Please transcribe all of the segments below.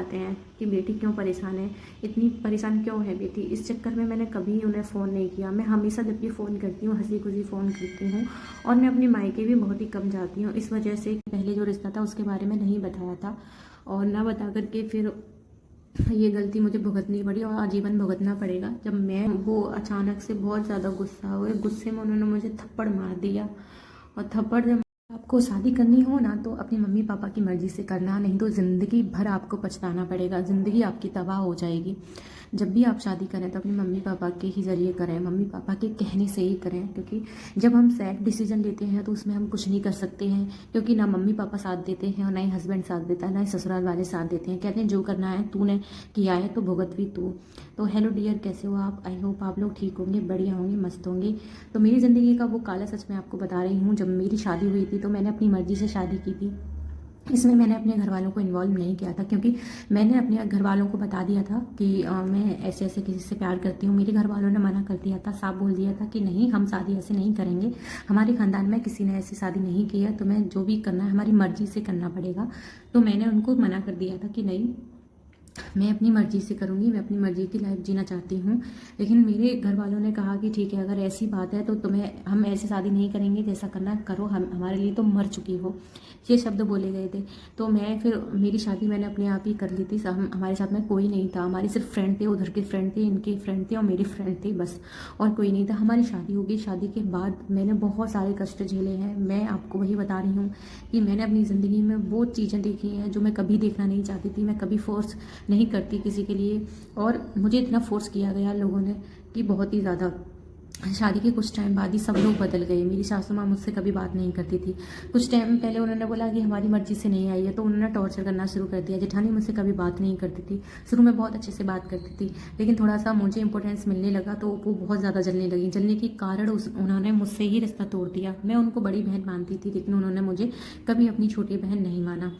जाते हैं कि बेटी क्यों परेशान है, इतनी परेशान क्यों है बेटी। इस चक्कर में मैंने कभी उन्हें फ़ोन नहीं किया। मैं हमेशा जब भी फ़ोन करती हूँ हंसी खुशी फ़ोन करती हूँ, और मैं अपने मायके भी बहुत ही कम जाती हूँ। इस वजह से पहले जो रिश्ता था उसके बारे में नहीं बताया था, और ना बता करके फिर ये गलती मुझे भुगतनी पड़ी और आजीवन भुगतना पड़ेगा। जब मैं वो अचानक से बहुत ज़्यादा गुस्सा हुए, गुस्से में उन्होंने मुझे थप्पड़ मार दिया। और थप्पड़ जब आपको शादी करनी हो ना तो अपनी मम्मी पापा की मर्ज़ी से करना, नहीं तो ज़िंदगी भर आपको पछताना पड़ेगा, ज़िंदगी आपकी तबाह हो जाएगी। जब भी आप शादी करें तो अपने मम्मी पापा के ही ज़रिए करें, मम्मी पापा के कहने से ही करें, क्योंकि जब हम सेल्फ डिसीजन लेते हैं तो उसमें हम कुछ नहीं कर सकते हैं, क्योंकि ना मम्मी पापा साथ देते हैं और ना ही हस्बैंड साथ देता है, ना ही ससुराल वाले साथ देते हैं। कहते हैं जो करना है तूने किया है तो भुगत भी तू। तो हेलो डियर, कैसे हो आप? आई होप आप लोग ठीक होंगे, बढ़िया होंगे, मस्त होंगे। तो मेरी ज़िंदगी का वो काला सच मैं आपको बता रही हूँ। जब मेरी शादी हुई थी तो मैंने अपनी मर्ज़ी से शादी की थी। इसमें मैंने अपने घर वालों को इन्वॉल्व नहीं किया था, क्योंकि मैंने अपने घर वालों को बता दिया था कि मैं ऐसे ऐसे किसी से प्यार करती हूँ। मेरे घर वालों ने मना कर दिया था, साफ बोल दिया था कि नहीं, हम शादी ऐसे नहीं करेंगे, हमारे ख़ानदान में किसी ने ऐसी शादी नहीं की है, तुम्हें जो भी करना है हमारी मर्ज़ी से करना पड़ेगा। तो मैंने उनको मना कर दिया था कि नहीं, मैं अपनी मर्ज़ी से करूँगी, मैं अपनी मर्ज़ी की लाइफ जीना चाहती हूँ। लेकिन मेरे घर वालों ने कहा कि ठीक है, अगर ऐसी बात है तो तुम्हें, हम ऐसी शादी नहीं करेंगे, जैसा करना करो, हम हमारे लिए तो मर चुकी हो, ये शब्द बोले गए थे। तो मैं फिर मेरी शादी मैंने अपने आप ही कर ली थी। हमारे साथ में कोई नहीं था, हमारे सिर्फ फ्रेंड थे, उधर के फ्रेंड थे, इनके फ्रेंड थे और मेरे फ्रेंड थे, बस और कोई नहीं था। हमारी शादी हो गई। शादी के बाद मैंने बहुत सारे कष्ट झेले हैं। मैं आपको वही बता रही हूँ कि मैंने अपनी ज़िंदगी में वो चीज़ें देखी हैं जो मैं कभी देखना नहीं चाहती थी। मैं कभी फोर्स नहीं करती किसी के लिए, और मुझे इतना फोर्स किया गया लोगों ने कि बहुत ही ज़्यादा। शादी के कुछ टाइम बाद ही सब लोग बदल गए। मेरी सासू माँ मुझसे कभी बात नहीं करती थी। कुछ टाइम पहले उन्होंने बोला कि हमारी मर्ज़ी से नहीं आई है, तो उन्होंने टॉर्चर करना शुरू कर दिया। जेठानी मुझसे कभी बात नहीं करती थी, शुरू में बहुत अच्छे से बात करती थी, लेकिन थोड़ा सा मुझे इंपॉर्टेंस मिलने लगा तो वो बहुत ज़्यादा जलने लगी। जलने के कारण उन्होंने मुझसे ही रिश्ता तोड़ दिया। मैं उनको बड़ी बहन मानती थी, लेकिन उन्होंने मुझे कभी अपनी छोटी बहन नहीं माना।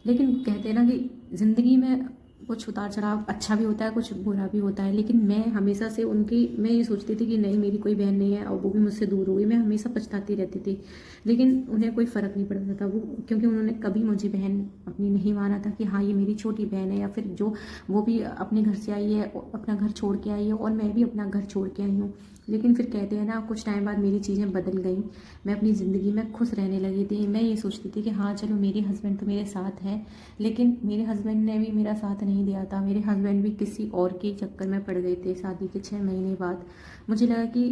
लेकिन कहते हैं ना कि ज़िंदगी में कुछ उतार चढ़ाव अच्छा भी होता है, कुछ बुरा भी होता है, लेकिन मैं हमेशा से मैं ये सोचती थी कि नहीं, मेरी कोई बहन नहीं है, और वो भी मुझसे दूर हो गई। मैं हमेशा पछताती रहती थी, लेकिन उन्हें कोई फ़र्क नहीं पड़ता था वो, क्योंकि उन्होंने कभी मुझे बहन अपनी नहीं माना था कि हाँ ये मेरी छोटी बहन है, या फिर जो वो भी अपने घर से आई है, अपना घर छोड़ के आई है, और मैं भी अपना घर छोड़ के आई हूँ। लेकिन फिर कहते हैं ना, कुछ टाइम बाद मेरी चीज़ें बदल गई। मैं अपनी ज़िंदगी में खुश रहने लगी थी। मैं ये सोचती थी कि हाँ चलो, मेरे हस्बैंड तो मेरे साथ हैं, लेकिन मेरे हस्बैंड ने भी मेरा साथ नहीं दिया था। मेरे हस्बैंड भी किसी और के चक्कर में पड़ गए थे शादी के 6 महीने बाद। मुझे लगा कि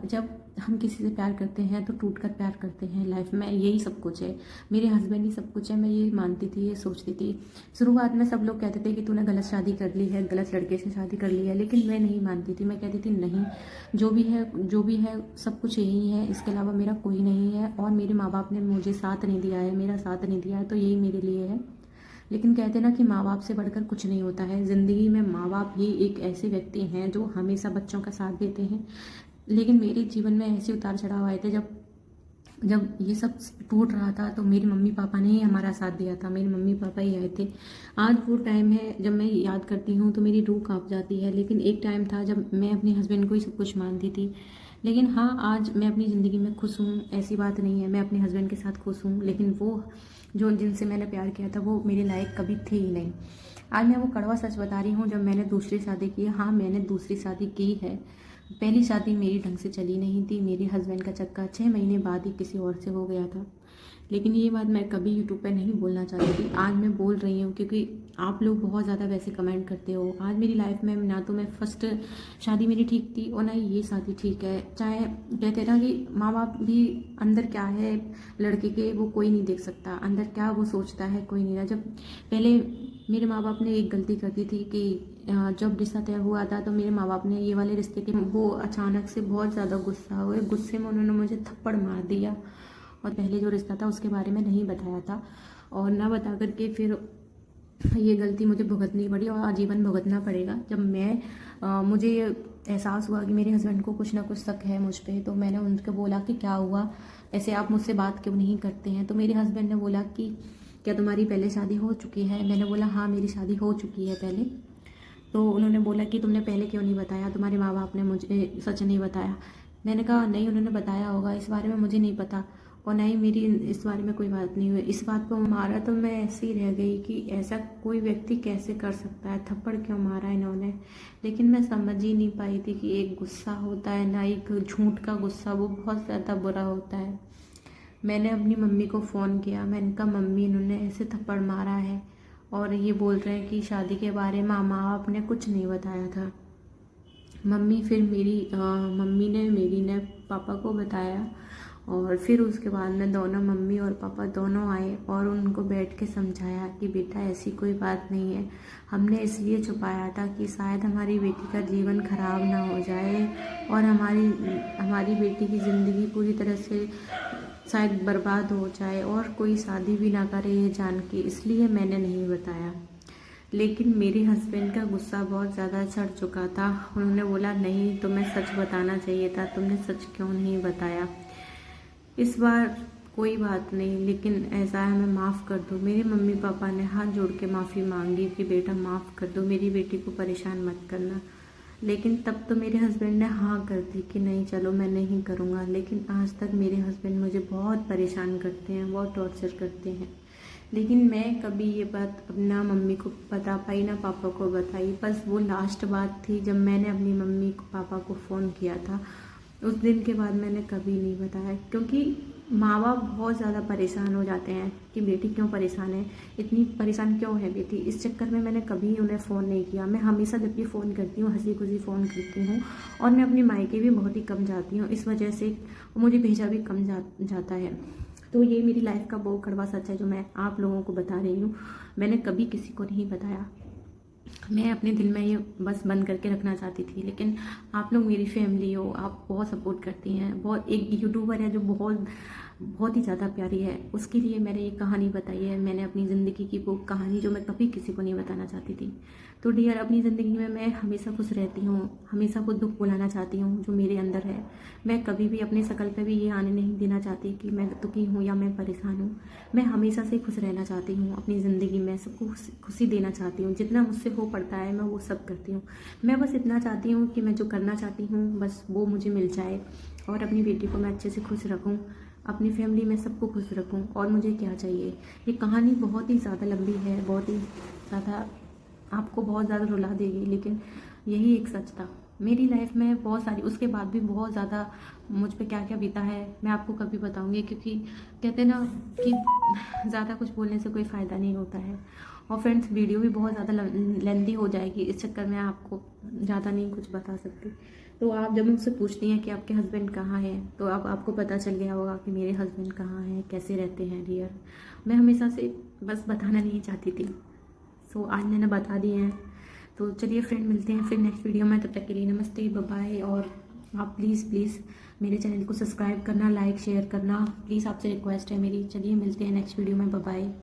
जब हम किसी से प्यार करते हैं तो टूट कर प्यार करते हैं। लाइफ में यही सब कुछ है, मेरे हस्बैंड ही सब कुछ है, मैं ये मानती थी, ये सोचती थी। शुरुआत में सब लोग कहते थे कि तूने गलत शादी कर ली है, गलत लड़के से शादी कर ली है, लेकिन मैं नहीं मानती थी। मैं कहती थी नहीं, जो भी है सब कुछ यही है, इसके अलावा मेरा कोई नहीं है, और मेरे माँ बाप ने मुझे साथ नहीं दिया है, मेरा साथ नहीं दिया है, तो यही मेरे लिए है। लेकिन कहते हैं ना कि माँ बाप से बढ़कर कुछ नहीं होता है ज़िंदगी में। माँ बाप ही एक ऐसे व्यक्ति हैं जो हमेशा बच्चों का साथ देते हैं। लेकिन मेरे जीवन में ऐसे उतार चढ़ाव आए थे, जब जब ये सब टूट रहा था तो मेरे मम्मी पापा ने ही हमारा साथ दिया था, मेरे मम्मी पापा ही आए थे। आज वो टाइम है जब मैं याद करती हूँ तो मेरी रूह कांप जाती है। लेकिन एक टाइम था जब मैं अपने हस्बैंड को ही सब कुछ मानती थी। लेकिन हाँ, आज मैं अपनी ज़िंदगी में खुश हूँ, ऐसी बात नहीं है, मैं अपने हस्बैंड के साथ खुश हूँ। लेकिन वो जो जिनसे मैंने प्यार किया था वो मेरे लायक कभी थे ही नहीं। आज मैं वो कड़वा सच बता रही हूँ, जब मैंने दूसरी शादी की। हाँ, मैंने दूसरी शादी की है। पहली शादी मेरी ढंग से चली नहीं थी। मेरे हस्बैंड का चक्कर 6 महीने बाद ही किसी और से हो गया था। लेकिन ये बात मैं कभी यूट्यूब पे नहीं बोलना चाहती थी, आज मैं बोल रही हूँ, क्योंकि आप लोग बहुत ज़्यादा वैसे कमेंट करते हो। आज मेरी लाइफ में ना तो मैं फर्स्ट शादी मेरी ठीक थी और ना ही ये शादी ठीक है। चाहे कहते हैं ना कि माँ बाप भी अंदर क्या है लड़के के वो कोई नहीं देख सकता, अंदर क्या वो सोचता है कोई नहीं। जब पहले मेरे माँ बाप ने एक गलती कर दी थी कि जब रिश्ता तय हुआ था तो मेरे माँ बाप ने ये वाले रिश्ते के, वो अचानक से बहुत ज़्यादा गुस्सा हुए, गुस्से में उन्होंने मुझे थप्पड़ मार दिया। और पहले जो रिश्ता था उसके बारे में नहीं बताया था, और ना बता करके फिर ये गलती मुझे भुगतनी पड़ी और आजीवन भुगतना पड़ेगा। जब मुझे ये एहसास हुआ कि मेरे हस्बैंड को कुछ ना कुछ शक है मुझ पे, तो मैंने उनको बोला कि क्या हुआ, ऐसे आप मुझसे बात क्यों नहीं करते हैं। तो मेरे हस्बैंड ने बोला कि क्या तुम्हारी पहले शादी हो चुकी है? मैंने बोला हाँ, मेरी शादी हो चुकी है पहले। तो उन्होंने बोला कि तुमने पहले क्यों नहीं बताया, तुम्हारे माँ बाप ने मुझे सच नहीं बताया? मैंने कहा नहीं, उन्होंने बताया होगा, इस बारे में मुझे नहीं पता। और ना ही मेरी इस बारे में कोई बात नहीं हुई। इस बात को मारा तो मैं ऐसे ही रह गई कि ऐसा कोई व्यक्ति कैसे कर सकता है, थप्पड़ क्यों मारा इन्होंने। लेकिन मैं समझ ही नहीं पाई थी कि एक गुस्सा होता है ना, एक झूठ का गुस्सा, वो बहुत ज़्यादा बुरा होता है। मैंने अपनी मम्मी को फ़ोन किया, मैंने कहा मम्मी इन्होंने ऐसे थप्पड़ मारा है और ये बोल रहे हैं कि शादी के बारे में माँ बाप ने कुछ नहीं बताया था। मम्मी ने मेरी ने पापा को बताया और फिर उसके बाद में दोनों मम्मी और पापा दोनों आए और उनको बैठ के समझाया कि बेटा ऐसी कोई बात नहीं है, हमने इसलिए छुपाया था कि शायद हमारी बेटी का जीवन खराब ना हो जाए और हमारी बेटी की ज़िंदगी पूरी तरह से शायद बर्बाद हो जाए और कोई शादी भी ना करे ये जान के, इसलिए मैंने नहीं बताया। लेकिन मेरे हस्बैंड का गुस्सा बहुत ज़्यादा चढ़ चुका था। उन्होंने बोला नहीं, तुम्हें सच बताना चाहिए था, तुमने सच क्यों नहीं बताया। इस बार कोई बात नहीं, लेकिन ऐसा है हमें माफ़ कर दो। मेरे मम्मी पापा ने हाथ जोड़ के माफ़ी मांगी कि बेटा माफ़ कर दो, मेरी बेटी को परेशान मत करना। लेकिन तब तो मेरे हस्बैंड ने हाँ कर दी कि नहीं चलो मैं नहीं करूँगा। लेकिन आज तक मेरे हस्बैंड मुझे बहुत परेशान करते हैं, बहुत टॉर्चर करते हैं। लेकिन मैं कभी ये बात ना मम्मी को बता पाई ना पापा को बताई। बस वो लास्ट बात थी जब मैंने अपनी मम्मी को पापा को फ़ोन किया था, उस दिन के बाद मैंने कभी नहीं बताया। क्योंकि माँ बाप बहुत ज़्यादा परेशान हो जाते हैं कि बेटी क्यों परेशान है, इतनी परेशान क्यों है बेटी। इस चक्कर में मैंने कभी उन्हें फ़ोन नहीं किया। मैं हमेशा जब भी फ़ोन करती हूँ हंसी खुशी फ़ोन करती हूँ और मैं अपनी मायके भी बहुत ही कम जाती हूँ। इस वजह से मुझे भेजा भी कम जाता है। तो ये मेरी लाइफ का बहुत कड़वा सच है जो मैं आप लोगों को बता रही हूँ। मैंने कभी किसी को नहीं बताया। मैं अपने दिल में ये बस बंद करके रखना चाहती थी। लेकिन आप लोग मेरी फैमिली हो, आप बहुत सपोर्ट करती हैं। बहुत एक यूट्यूबर है जो बहुत ही ज़्यादा प्यारी है, उसके लिए मैंने ये कहानी बताई है। मैंने अपनी ज़िंदगी की वो कहानी जो मैं कभी किसी को नहीं बताना चाहती थी। तो डियर, अपनी ज़िंदगी में मैं हमेशा खुश रहती हूँ, हमेशा वो दुख भुलाना चाहती हूँ जो मेरे अंदर है। मैं कभी भी अपनी शक्ल पे भी ये आने नहीं देना चाहती कि मैं दुखी हूँ या मैं परेशान हूँ। मैं हमेशा से खुश रहना चाहती हूँ अपनी ज़िंदगी में, सबको खुशी देना चाहती हूँ। जितना मुझसे हो पड़ता है मैं वो सब करती हूँ। मैं बस इतना चाहती हूँ कि मैं जो करना चाहती हूँ बस वो मुझे मिल जाए और अपनी बेटी को मैं अच्छे से खुश रखूँ, अपनी फैमिली में सबको खुश रखूँ। और मुझे क्या चाहिए। ये कहानी बहुत ही ज़्यादा लंबी है, बहुत ही ज़्यादा आपको बहुत ज़्यादा रुला देगी, लेकिन यही एक सच था। मेरी लाइफ में बहुत सारी उसके बाद भी बहुत ज़्यादा मुझ पे क्या क्या बीता है मैं आपको कभी बताऊंगी। क्योंकि कहते हैं ना कि ज़्यादा कुछ बोलने से कोई फ़ायदा नहीं होता है। और फ्रेंड्स, वीडियो भी बहुत ज़्यादा लेंथी हो जाएगी, इस चक्कर में आपको ज़्यादा नहीं कुछ बता सकती। तो आप जब मुझसे पूछती हैं कि आपके हस्बैंड कहाँ हैं, तो अब आपको पता चल गया होगा कि मेरे हस्बैंड कहाँ हैं, कैसे रहते हैं डियर। मैं हमेशा से बस बताना नहीं चाहती थी, सो आज मैंने बता दिए हैं। तो चलिए फ्रेंड, मिलते हैं फिर नेक्स्ट वीडियो में। तब तक के लिए नमस्ते, बाय बाय। और आप प्लीज़ मेरे चैनल को सब्सक्राइब करना, लाइक शेयर करना, प्लीज़ आपसे रिक्वेस्ट है मेरी। चलिए मिलते हैं नेक्स्ट वीडियो में, बाय बाय।